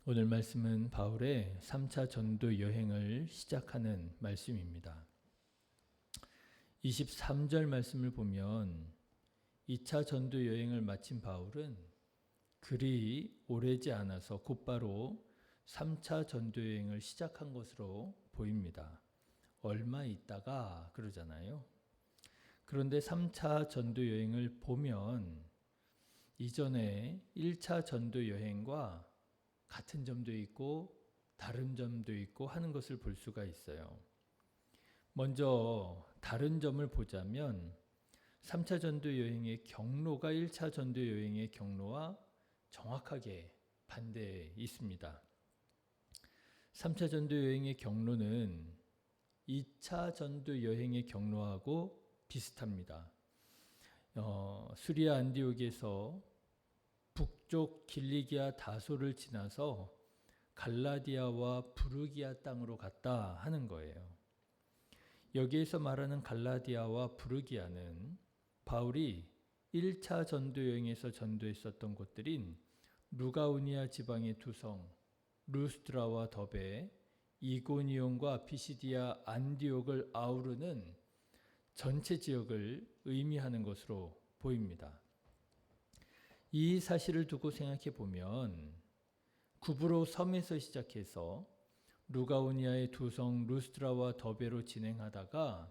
오늘 말씀은 바울의 3차 전도 여행을 시작하는 말씀입니다. 23절 말씀을 보면 2차 전도 여행을 마친 바울은 그리 오래지 않아서 곧바로 3차 전도 여행을 시작한 것으로 보입니다. 얼마 있다가 그러잖아요. 그런데 3차 전도 여행을 보면 이전에 1차 전도 여행과 같은 점도 있고 다른 점도 있고 하는 것을 볼 수가 있어요. 먼저 다른 점을 보자면 3차 전도 여행의 경로가 1차 전도 여행의 경로와 정확하게 반대에 있습니다. 3차 전도 여행의 경로는 2차 전도 여행의 경로하고 비슷합니다. 수리아 안디옥에서 북쪽 길리기아 다소를 지나서 갈라디아와 부르기아 땅으로 갔다 하는 거예요. 여기에서 말하는 갈라디아와 부르기아는 바울이 1차 전도 여행에서 전도했었던 곳들인 루가우니아 지방의 두 성 루스드라와 더베, 이고니온과 피시디아 안디옥을 아우르는 전체 지역을 의미하는 것으로 보입니다. 이 사실을 두고 생각해 보면 구브로 섬에서 시작해서 루가오니아의 두 성 루스드라와 더베로 진행하다가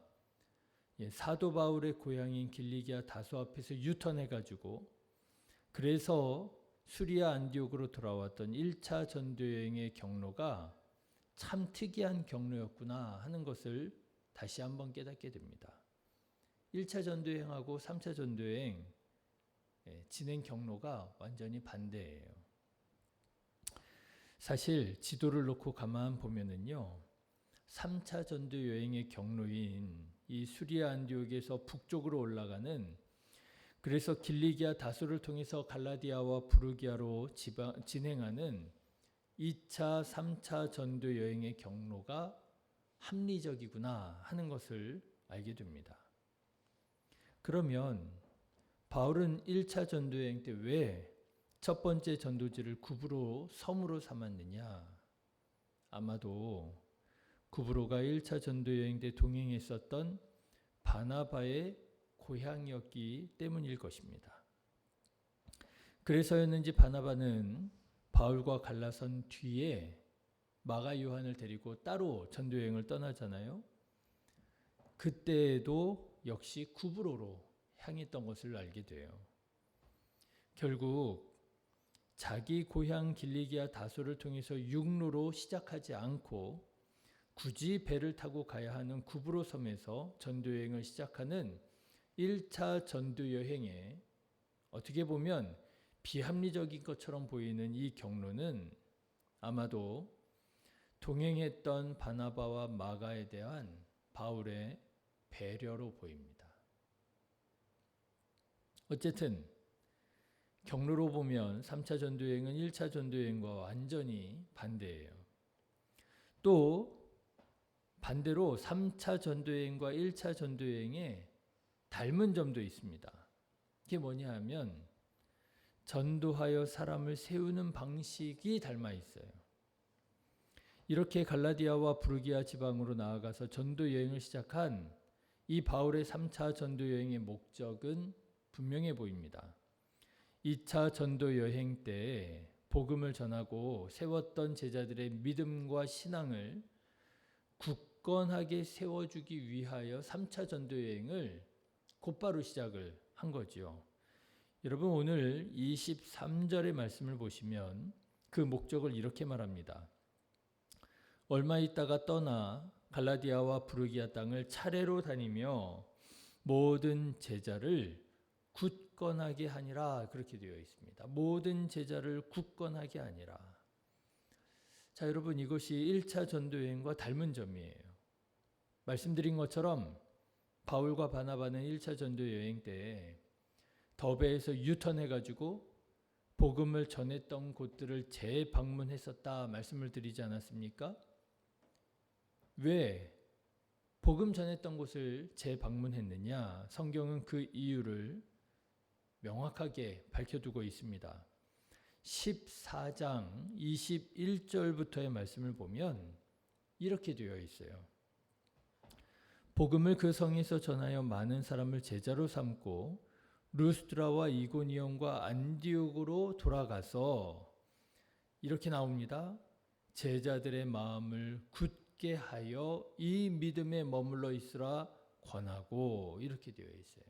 사도 바울의 고향인 길리기아 다소 앞에서 유턴해가지고 그래서 수리아 안디옥으로 돌아왔던 1차 전도여행의 경로가 참 특이한 경로였구나 하는 것을 다시 한번 깨닫게 됩니다. 1차 전도여행하고 3차 전도여행 진행 경로가 완전히 반대예요. 사실 지도를 놓고 가만 보면은요, 3차 전도 여행의 경로인 이 수리아 안디옥에서 북쪽으로 올라가는 그래서 길리기아 다소를 통해서 갈라디아와 부르기아로 진행하는 2차, 3차 전도 여행의 경로가 합리적이구나 하는 것을 알게 됩니다. 그러면 바울은 1차 전도여행 때 왜 첫 번째 전도지를 구브로 섬으로 삼았느냐? 아마도 구브로가 1차 전도여행 때 동행했었던 바나바의 고향이었기 때문일 것입니다. 그래서였는지 바나바는 바울과 갈라선 뒤에 마가 요한을 데리고 따로 전도여행을 떠나잖아요. 그때에도 역시 구브로로 향했던 것을 알게 돼요. 결국 자기 고향 길리기아 다소를 통해서 육로로 시작하지 않고 굳이 배를 타고 가야 하는 구브로 섬에서 전도여행을 시작하는 1차 전도여행에 어떻게 보면 비합리적인 것처럼 보이는 이 경로는 아마도 동행했던 바나바와 마가에 대한 바울의 배려로 보입니다. 어쨌든 경로로 보면 3차 전도여행은 1차 전도여행과 완전히 반대예요. 또 반대로 3차 전도여행과 1차 전도여행에 닮은 점도 있습니다. 그게 뭐냐 하면 전도하여 사람을 세우는 방식이 닮아 있어요. 이렇게 갈라디아와 부르기아 지방으로 나아가서 전도여행을 시작한 이 바울의 3차 전도여행의 목적은 분명해 보입니다. 2차 전도 여행 때 복음을 전하고 세웠던 제자들의 믿음과 신앙을 굳건하게 세워주기 위하여 3차 전도 여행을 곧바로 시작을 한 거지요. 여러분 오늘 23절의 말씀을 보시면 그 목적을 이렇게 말합니다. 얼마 있다가 떠나 갈라디아와 부르기아 땅을 차례로 다니며 모든 제자를 굳건하게 하니라 그렇게 되어 있습니다. 모든 제자를 굳건하게 하니라. 자, 여러분 이것이 1차 전도여행과 닮은 점이에요. 말씀드린 것처럼 바울과 바나바는 1차 전도여행 때 더베에서 유턴해가지고 복음을 전했던 곳들을 재방문했었다 말씀을 드리지 않았습니까? 왜 복음 전했던 곳을 재방문했느냐? 성경은 그 이유를 명확하게 밝혀두고 있습니다. 14장 21절부터의 말씀을 보면 이렇게 되어 있어요. 복음을 그 성에서 전하여 많은 사람을 제자로 삼고 루스드라와 이고니온과 안디옥으로 돌아가서 이렇게 나옵니다. 제자들의 마음을 굳게 하여 이 믿음에 머물러 있으라 권하고, 이렇게 되어 있어요.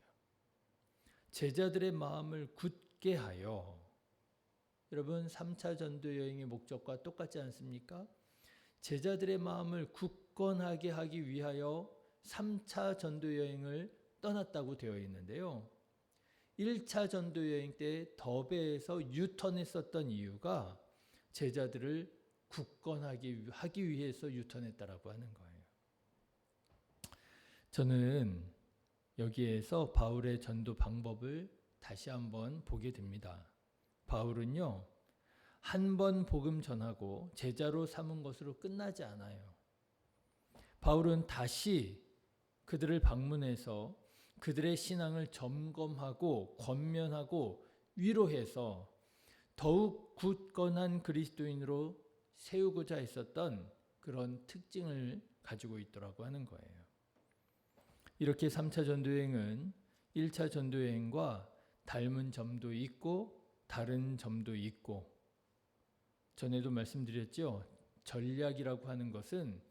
제자들의 마음을 굳게 하여. 여러분, 3차 전도 여행의 목적과 똑같지 않습니까? 제자들의 마음을 굳건하게 하기 위하여 3차 전도 여행을 떠났다고 되어 있는데요. 1차 전도 여행 때 더베에서 유턴했었던 이유가 제자들을 굳건하게 하기 위해서 유턴했다라고 하는 거예요. 저는 여기에서 바울의 전도 방법을 다시 한번 보게 됩니다. 바울은요, 한 번 복음 전하고 제자로 삼은 것으로 끝나지 않아요. 바울은 다시 그들을 방문해서 그들의 신앙을 점검하고 권면하고 위로해서 더욱 굳건한 그리스도인으로 세우고자 했었던 그런 특징을 가지고 있더라고 하는 거예요. 이렇게 3차 전도여행은 1차 전도여행과 닮은 점도 있고 다른 점도 있고, 전에도 말씀드렸죠. 전략이라고 하는 것은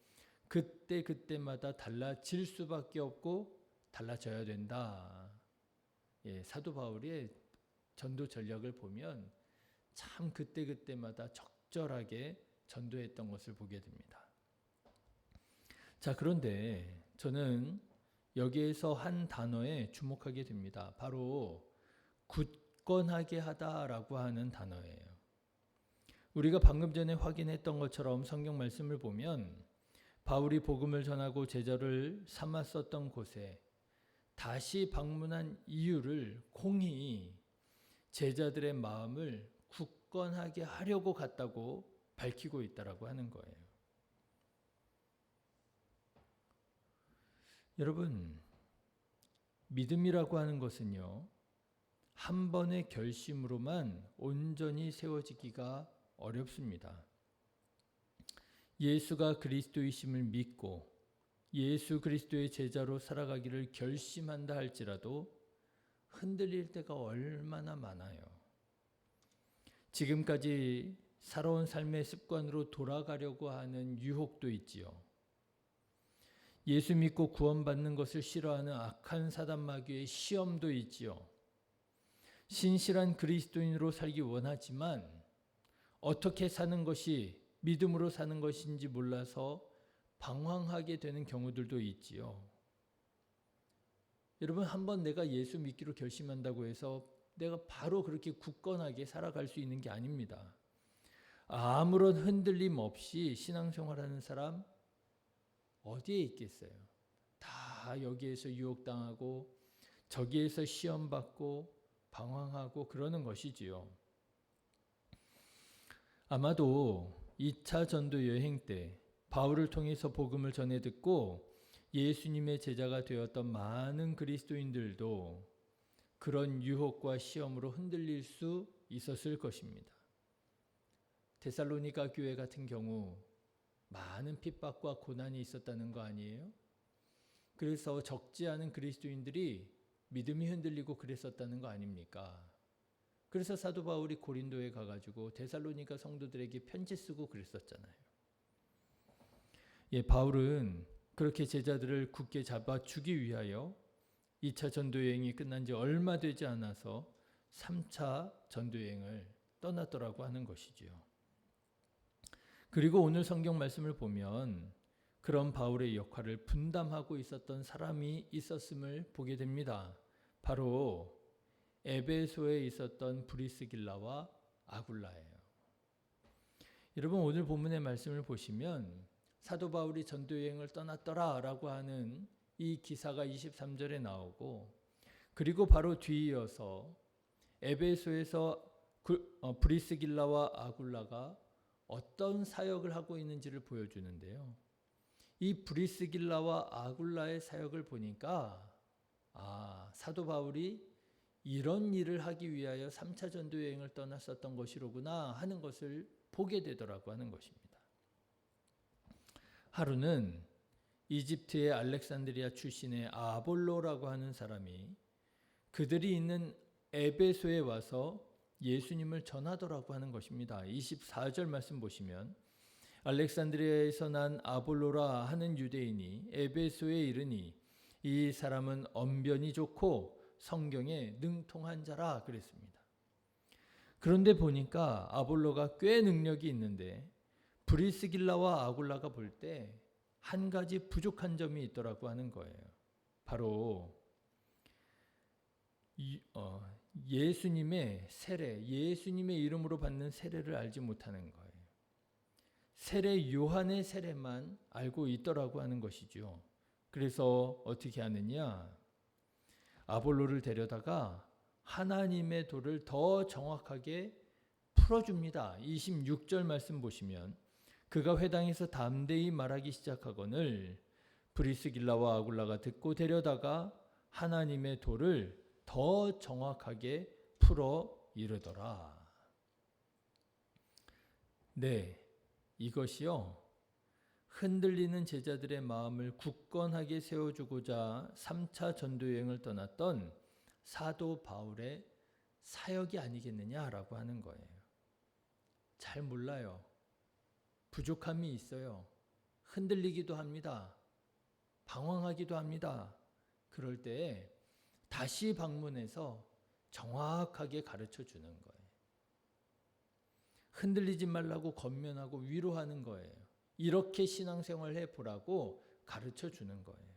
그때마다 달라질 수밖에 없고 달라져야 된다. 사도 바울의 전도 전략을 보면 참 그때마다 적절하게 전도했던 것을 보게 됩니다. 자, 그런데 저는 여기에서 한 단어에 주목하게 됩니다. 바로 굳건하게 하다라고 하는 단어예요. 우리가 방금 전에 확인했던 것처럼 성경 말씀을 보면 바울이 복음을 전하고 제자를 삼았었던 곳에 다시 방문한 이유를 공히 제자들의 마음을 굳건하게 하려고 갔다고 밝히고 있다라고 하는 거예요. 여러분, 믿음이라고 하는 것은요, 한 번의 결심으로만 온전히 세워지기가 어렵습니다. 예수가 그리스도이심을 믿고 예수 그리스도의 제자로 살아가기를 결심한다 할지라도 흔들릴 때가 얼마나 많아요. 지금까지 살아온 삶의 습관으로 돌아가려고 하는 유혹도 있지요. 예수 믿고 구원받는 것을 싫어하는 악한 사단 마귀의 시험도 있지요. 신실한 그리스도인으로 살기 원하지만 어떻게 사는 것이 믿음으로 사는 것인지 몰라서 방황하게 되는 경우들도 있지요. 여러분, 한번 내가 예수 믿기로 결심한다고 해서 내가 바로 그렇게 굳건하게 살아갈 수 있는 게 아닙니다. 아무런 흔들림 없이 신앙생활하는 사람 어디에 있겠어요? 다 여기에서 유혹당하고 저기에서 시험받고 방황하고 그러는 것이지요. 아마도 2차 전도 여행 때 바울을 통해서 복음을 전해 듣고 예수님의 제자가 되었던 많은 그리스도인들도 그런 유혹과 시험으로 흔들릴 수 있었을 것입니다. 데살로니가 교회 같은 경우 많은 핍박과 고난이 있었다는 거 아니에요? 그래서 적지 않은 그리스도인들이 믿음이 흔들리고 그랬었다는 거 아닙니까? 그래서 사도 바울이 고린도에 가가지고 데살로니가 성도들에게 편지 쓰고 그랬었잖아요. 바울은 그렇게 제자들을 굳게 잡아주기 위하여 2차 전도여행이 끝난 지 얼마 되지 않아서 3차 전도여행을 떠났더라고 하는 것이지요. 그리고 오늘 성경 말씀을 보면 그런 바울의 역할을 분담하고 있었던 사람이 있었음을 보게 됩니다. 바로 에베소에 있었던 브리스길라와 아굴라예요. 여러분, 오늘 본문의 말씀을 보시면 사도 바울이 전도여행을 떠났더라라고 하는 이 기사가 23절에 나오고, 그리고 바로 뒤이어서 에베소에서 브리스길라와 아굴라가 어떤 사역을 하고 있는지를 보여주는데요. 이 브리스길라와 아굴라의 사역을 보니까 사도 바울이 이런 일을 하기 위하여 3차 전도 여행을 떠났었던 것이로구나 하는 것을 보게 되더라고 하는 것입니다. 하루는 이집트의 알렉산드리아 출신의 아볼로라고 하는 사람이 그들이 있는 에베소에 와서 예수님을 전하더라고 하는 것입니다. 24절 말씀 보시면 알렉산드리아에서 난 아볼로라 하는 유대인이 에베소에 이르니 이 사람은 언변이 좋고 성경에 능통한 자라 그랬습니다. 그런데 보니까 아볼로가 꽤 능력이 있는데 브리스길라와 아굴라가 볼 때 한 가지 부족한 점이 있더라고 하는 거예요. 바로 예수님의 세례, 예수님의 이름으로 받는 세례를 알지 못하는 거예요. 세례 요한의 세례만 알고 있더라고 하는 것이죠. 그래서 어떻게 하느냐? 아볼로를 데려다가 하나님의 도를 더 정확하게 풀어줍니다. 26절 말씀 보시면 그가 회당에서 담대히 말하기 시작하거늘 브리스길라와 아굴라가 듣고 데려다가 하나님의 도를 더 정확하게 풀어 이르더라. 네, 이것이요. 흔들리는 제자들의 마음을 굳건하게 세워주고자 3차 전도여행을 떠났던 사도 바울의 사역이 아니겠느냐라고 하는 거예요. 잘 몰라요. 부족함이 있어요. 흔들리기도 합니다. 방황하기도 합니다. 그럴 때 다시 방문해서 정확하게 가르쳐 주는 거예요. 흔들리지 말라고 권면하고 위로하는 거예요. 이렇게 신앙생활 해보라고 가르쳐 주는 거예요.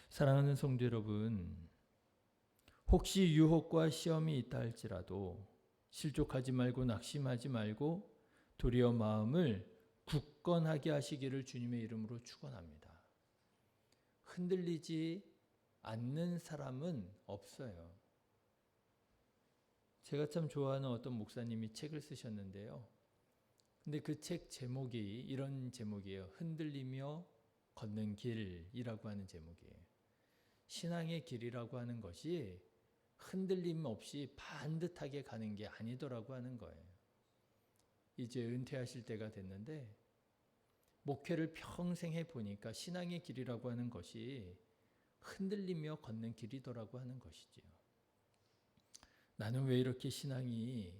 사랑하는 성도 여러분, 혹시 유혹과 시험이 있다 할지라도 실족하지 말고 낙심하지 말고 도리어 마음을 굳건하게 하시기를 주님의 이름으로 축원합니다. 흔들리지 않는 사람은 없어요. 제가 참 좋아하는 어떤 목사님이 책을 쓰셨는데요. 근데 그 책 제목이 이런 제목이에요. 흔들리며 걷는 길이라고 하는 제목이에요. 신앙의 길이라고 하는 것이 흔들림 없이 반듯하게 가는 게 아니더라고 하는 거예요. 이제 은퇴하실 때가 됐는데 목회를 평생 해보니까 신앙의 길이라고 하는 것이 흔들리며 걷는 길이더라고 하는 것이지요. 나는 왜 이렇게 신앙이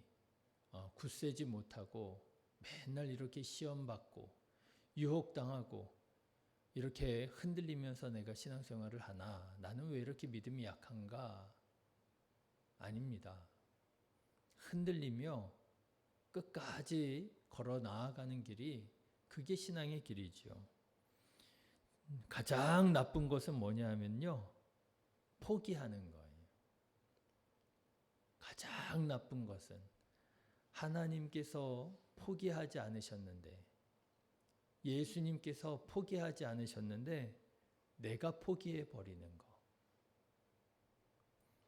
굳세지 못하고 맨날 이렇게 시험받고 유혹당하고 이렇게 흔들리면서 내가 신앙생활을 하나? 나는 왜 이렇게 믿음이 약한가? 아닙니다. 흔들리며 끝까지 걸어 나아가는 길이 그게 신앙의 길이죠. 가장 나쁜 것은 뭐냐 하면요. 포기하는 거예요. 가장 나쁜 것은 하나님께서 포기하지 않으셨는데 예수님께서 포기하지 않으셨는데 내가 포기해 버리는 거.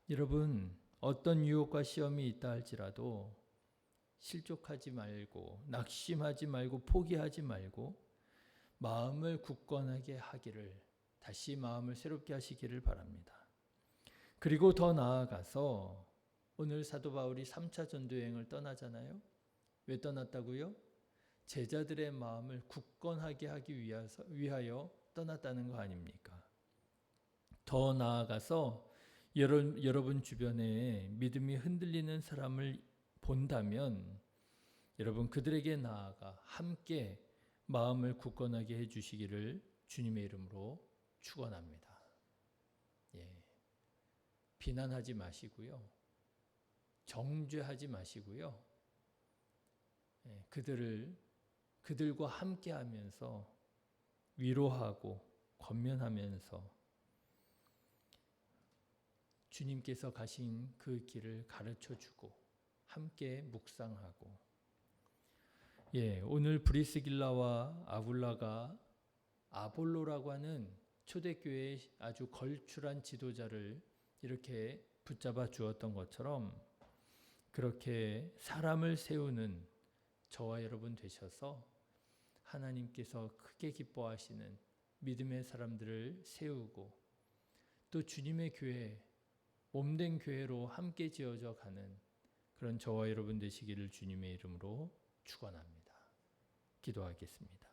여러분, 어떤 유혹과 시험이 있다 할지라도 실족하지 말고 낙심하지 말고 포기하지 말고 마음을 굳건하게 하기를 다시 마음을 새롭게 하시기를 바랍니다. 그리고 더 나아가서 오늘 사도 바울이 3차 전도여행을 떠나잖아요. 왜 떠났다고요? 제자들의 마음을 굳건하게 하기 위하여 떠났다는 거 아닙니까? 더 나아가서 여러분 주변에 믿음이 흔들리는 사람을 본다면 여러분 그들에게 나아가 함께 마음을 굳건하게 해주시기를 주님의 이름으로 축원합니다. 예, 비난하지 마시고요. 정죄하지 마시고요. 예, 그들과 함께하면서 위로하고 권면하면서 주님께서 가신 그 길을 가르쳐주고 함께 묵상하고 예, 오늘 브리스길라와 아굴라가 아볼로라고 하는 초대교회의 아주 걸출한 지도자를 이렇게 붙잡아 주었던 것처럼 그렇게 사람을 세우는 저와 여러분 되셔서 하나님께서 크게 기뻐하시는 믿음의 사람들을 세우고 또 주님의 교회 몸된 교회로 함께 지어져 가는 그런 저와 여러분 되시기를 주님의 이름으로 축원합니다. 기도하겠습니다.